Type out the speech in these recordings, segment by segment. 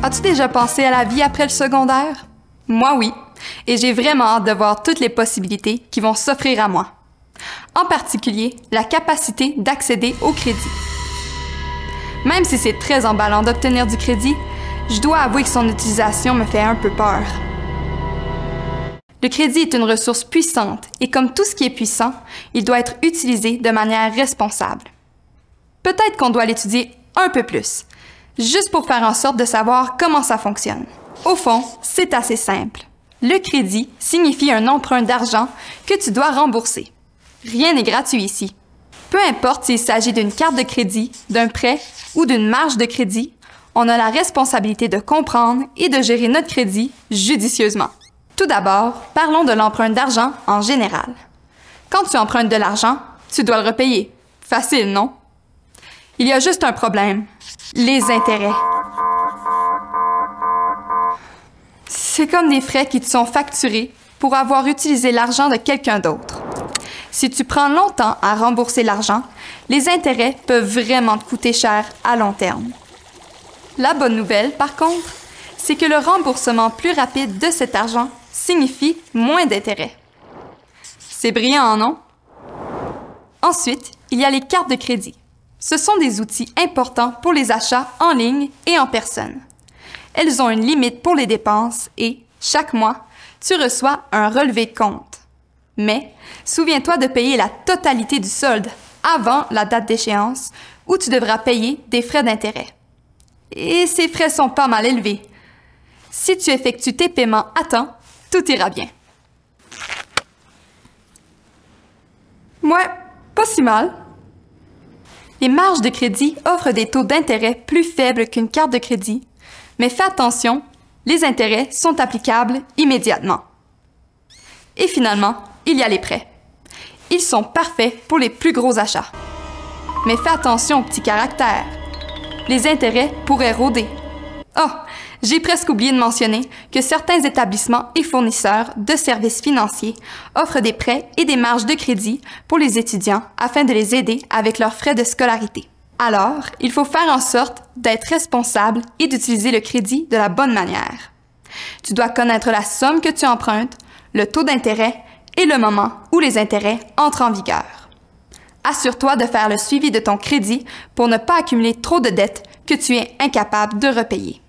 As-tu déjà pensé à la vie après le secondaire? Moi oui, et j'ai vraiment hâte de voir toutes les possibilités qui vont s'offrir à moi. En particulier, la capacité d'accéder au crédit. Même si c'est très emballant d'obtenir du crédit, je dois avouer que son utilisation me fait un peu peur. Le crédit est une ressource puissante et comme tout ce qui est puissant, il doit être utilisé de manière responsable. Peut-être qu'on doit l'étudier un peu plus, juste pour faire en sorte de savoir comment ça fonctionne. Au fond, c'est assez simple. Le crédit signifie un emprunt d'argent que tu dois rembourser. Rien n'est gratuit ici. Peu importe s'il s'agit d'une carte de crédit, d'un prêt ou d'une marge de crédit, on a la responsabilité de comprendre et de gérer notre crédit judicieusement. Tout d'abord, parlons de l'emprunt d'argent en général. Quand tu empruntes de l'argent, tu dois le repayer. Facile, non? Il y a juste un problème, les intérêts. C'est comme des frais qui te sont facturés pour avoir utilisé l'argent de quelqu'un d'autre. Si tu prends longtemps à rembourser l'argent, les intérêts peuvent vraiment te coûter cher à long terme. La bonne nouvelle, par contre, c'est que le remboursement plus rapide de cet argent signifie moins d'intérêts. C'est brillant, non? Ensuite, il y a les cartes de crédit. Ce sont des outils importants pour les achats en ligne et en personne. Elles ont une limite pour les dépenses et, chaque mois, tu reçois un relevé de compte. Mais, souviens-toi de payer la totalité du solde avant la date d'échéance où tu devras payer des frais d'intérêt. Et ces frais sont pas mal élevés. Si tu effectues tes paiements à temps, tout ira bien. Ouais, pas si mal. Les marges de crédit offrent des taux d'intérêt plus faibles qu'une carte de crédit, mais fais attention, les intérêts sont applicables immédiatement. Et finalement, il y a les prêts. Ils sont parfaits pour les plus gros achats. Mais fais attention aux petits caractères. Les intérêts pourraient rôder. Oh, j'ai presque oublié de mentionner que certains établissements et fournisseurs de services financiers offrent des prêts et des marges de crédit pour les étudiants afin de les aider avec leurs frais de scolarité. Alors, il faut faire en sorte d'être responsable et d'utiliser le crédit de la bonne manière. Tu dois connaître la somme que tu empruntes, le taux d'intérêt et le moment où les intérêts entrent en vigueur. Assure-toi de faire le suivi de ton crédit pour ne pas accumuler trop de dettes que tu es incapable de repayer.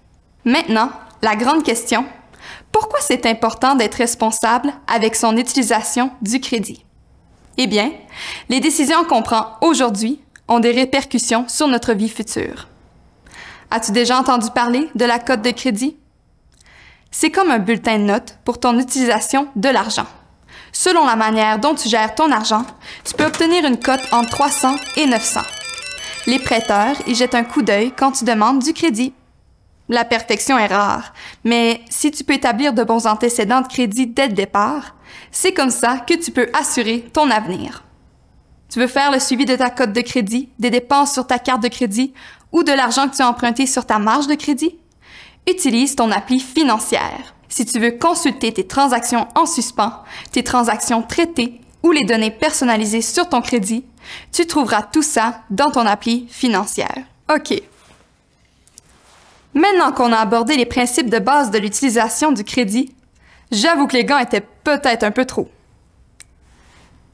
Maintenant, la grande question, pourquoi c'est important d'être responsable avec son utilisation du crédit? Eh bien, les décisions qu'on prend aujourd'hui ont des répercussions sur notre vie future. As-tu déjà entendu parler de la cote de crédit? C'est comme un bulletin de notes pour ton utilisation de l'argent. Selon la manière dont tu gères ton argent, tu peux obtenir une cote entre 300 et 900. Les prêteurs y jettent un coup d'œil quand tu demandes du crédit. La perfection est rare, mais si tu peux établir de bons antécédents de crédit dès le départ, c'est comme ça que tu peux assurer ton avenir. Tu veux faire le suivi de ta cote de crédit, des dépenses sur ta carte de crédit ou de l'argent que tu as emprunté sur ta marge de crédit? Utilise ton appli Financière. Si tu veux consulter tes transactions en suspens, tes transactions traitées ou les données personnalisées sur ton crédit, tu trouveras tout ça dans ton appli Financière. OK. Maintenant qu'on a abordé les principes de base de l'utilisation du crédit, j'avoue que les gants étaient peut-être un peu trop.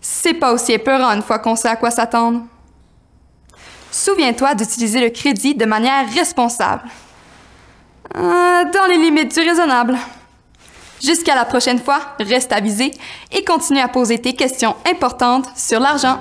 C'est pas aussi épeurant une fois qu'on sait à quoi s'attendre. Souviens-toi d'utiliser le crédit de manière responsable. Dans les limites du raisonnable. Jusqu'à la prochaine fois, reste avisé et continue à poser tes questions importantes sur l'argent.